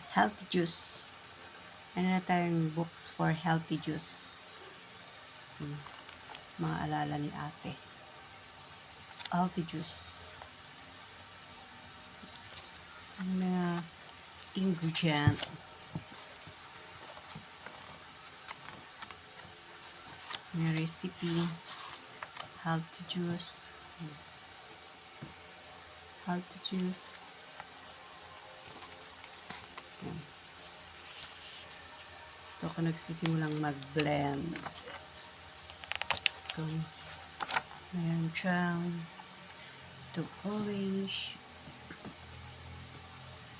Healthy juice. Ano na tayong books for healthy juice? Mga alala ni ate. Healthy juice. Mga ingredient. May recipe. Healthy juice. Healthy juice. Ito ako nagsisimulang mag-blend. Ito. Mayroon siyang ito orange.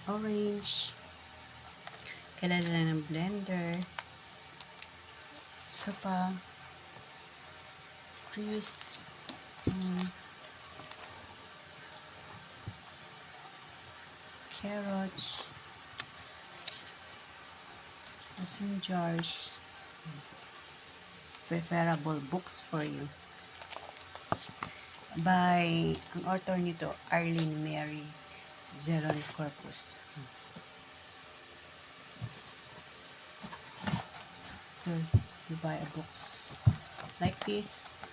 Orange. Kailangan lang ng blender. Ito pa. Crease. Carrots. Mason jars. Preferable books for you. By, ang author nito, Arlene Mary Zeron Corpus. So, you buy a books like this.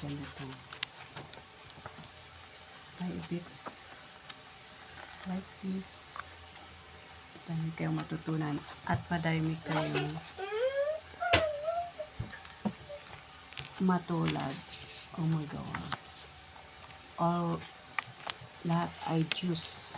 Ganito. Buy a books like this. Dami kayong matutunan at madami kayong matulad o magawa. All lahat ay juice.